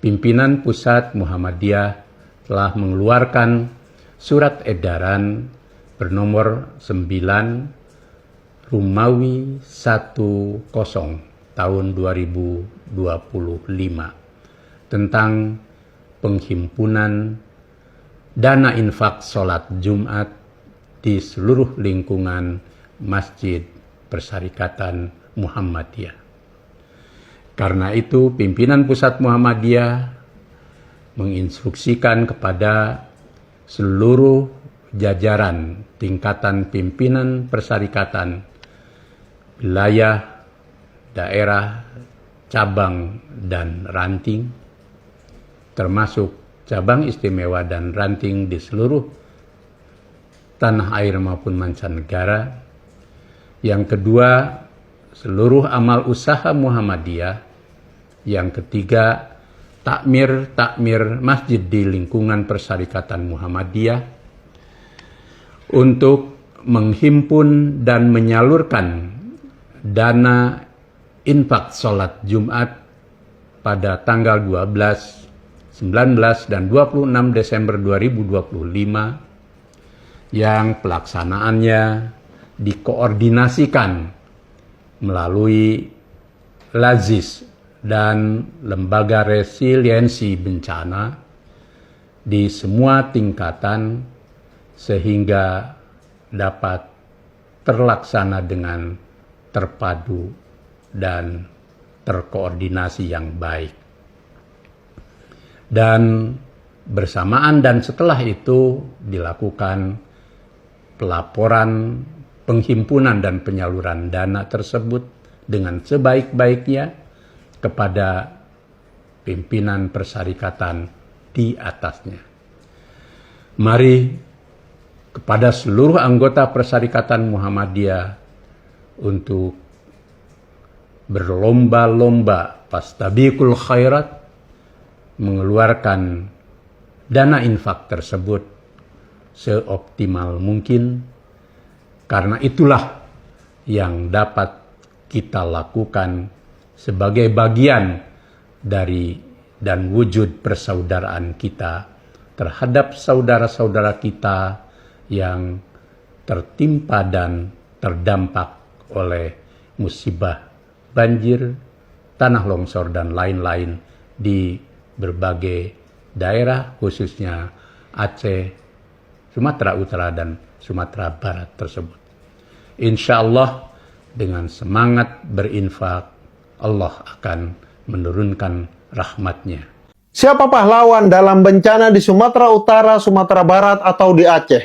pimpinan pusat Muhammadiyah telah mengeluarkan surat edaran bernomor 9 Romawi 10 tahun 2025 tentang penghimpunan dana infak sholat Jumat di seluruh lingkungan Masjid Persyarikatan Muhammadiyah. Karena itu, pimpinan pusat Muhammadiyah menginstruksikan kepada seluruh jajaran tingkatan pimpinan persyarikatan, wilayah, daerah, cabang, dan ranting, termasuk cabang istimewa dan ranting di seluruh tanah air maupun mancanegara. Yang kedua, seluruh amal usaha Muhammadiyah. Yang ketiga, takmir masjid di lingkungan Persyarikatan Muhammadiyah untuk menghimpun dan menyalurkan dana infak sholat Jumat pada tanggal 12, 19, dan 26 Desember 2025 yang pelaksanaannya dikoordinasikan melalui Lazis dan Lembaga Resiliensi Bencana di semua tingkatan sehingga dapat terlaksana dengan terpadu dan terkoordinasi yang baik. Dan bersamaan dan setelah itu dilakukan pelaporan penghimpunan dan penyaluran dana tersebut dengan sebaik-baiknya kepada pimpinan persyarikatan di atasnya. Mari kepada seluruh anggota Persyarikatan Muhammadiyah untuk berlomba-lomba fastabiqul khairat mengeluarkan dana infak tersebut seoptimal mungkin, karena itulah yang dapat kita lakukan sebagai bagian dari dan wujud persaudaraan kita terhadap saudara-saudara kita yang tertimpa dan terdampak oleh musibah banjir, tanah longsor, dan lain-lain di berbagai daerah, khususnya Aceh, Sumatera Utara, dan Sumatera Barat tersebut. Insya Allah dengan semangat berinfak, Allah akan menurunkan rahmatnya. Siapa pahlawan dalam bencana di Sumatera Utara, Sumatera Barat, atau di Aceh?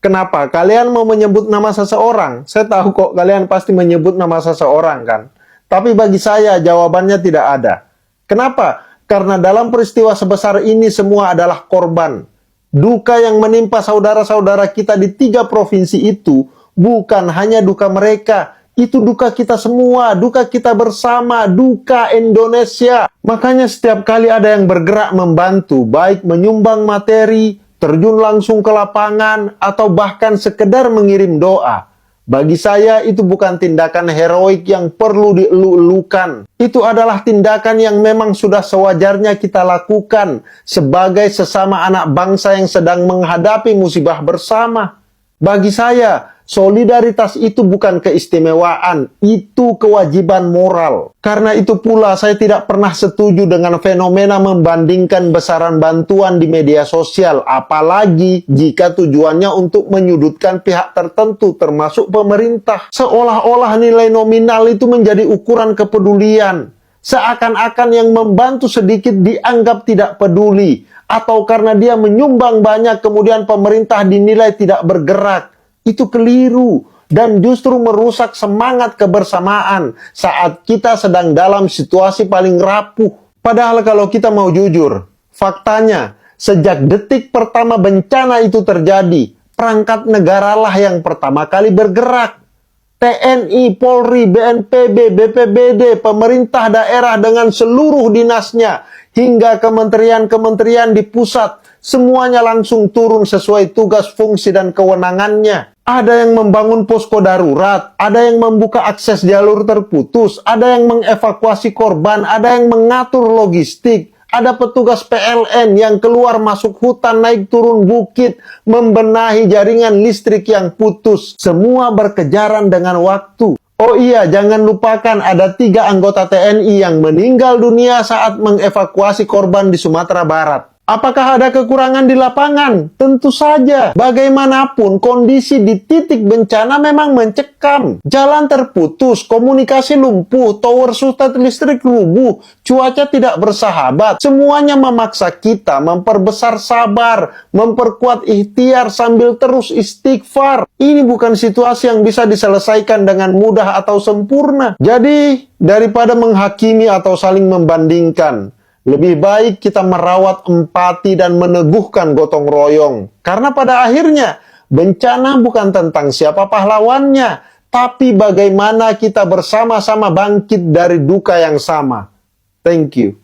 Kenapa kalian mau menyebut nama seseorang? Saya tahu kok kalian pasti menyebut nama seseorang kan? Tapi bagi saya jawabannya tidak ada. Kenapa? Karena dalam peristiwa sebesar ini semua adalah korban. Duka yang menimpa saudara-saudara kita di 3 provinsi itu bukan hanya duka mereka. Itu duka kita semua, duka kita bersama, duka Indonesia. Makanya setiap kali ada yang bergerak membantu, baik menyumbang materi, terjun langsung ke lapangan, atau bahkan sekedar mengirim doa, bagi saya itu bukan tindakan heroik yang perlu dielu-elukan. Itu adalah tindakan yang memang sudah sewajarnya kita lakukan sebagai sesama anak bangsa yang sedang menghadapi musibah bersama. Bagi saya, solidaritas itu bukan keistimewaan, itu kewajiban moral. Karena itu pula saya tidak pernah setuju dengan fenomena membandingkan besaran bantuan di media sosial, apalagi jika tujuannya untuk menyudutkan pihak tertentu termasuk pemerintah. Seolah-olah nilai nominal itu menjadi ukuran kepedulian. Seakan-akan yang membantu sedikit dianggap tidak peduli, atau karena dia menyumbang banyak kemudian pemerintah dinilai tidak bergerak. Itu keliru dan justru merusak semangat kebersamaan saat kita sedang dalam situasi paling rapuh. Padahal kalau kita mau jujur, faktanya sejak detik pertama bencana itu terjadi, perangkat negaralah yang pertama kali bergerak. TNI, Polri, BNPB, BPBD, pemerintah daerah dengan seluruh dinasnya, hingga kementerian-kementerian di pusat, semuanya langsung turun sesuai tugas, fungsi, dan kewenangannya. Ada yang membangun posko darurat, ada yang membuka akses jalur terputus, ada yang mengevakuasi korban, ada yang mengatur logistik, Ada petugas PLN yang keluar masuk hutan, naik turun bukit, membenahi jaringan listrik yang putus. Semua berkejaran dengan waktu. Oh iya, jangan lupakan ada 3 anggota TNI yang meninggal dunia saat mengevakuasi korban di Sumatera Barat. Apakah ada kekurangan di lapangan? Tentu saja. Bagaimanapun, kondisi di titik bencana memang mencekam. Jalan terputus, komunikasi lumpuh, tower sutet listrik rubuh, cuaca tidak bersahabat. Semuanya memaksa kita memperbesar sabar, memperkuat ikhtiar sambil terus istighfar. Ini bukan situasi yang bisa diselesaikan dengan mudah atau sempurna. Jadi, daripada menghakimi atau saling membandingkan, lebih baik kita merawat empati dan meneguhkan gotong royong. Karena pada akhirnya, bencana bukan tentang siapa pahlawannya, tapi bagaimana kita bersama-sama bangkit dari duka yang sama. Thank you.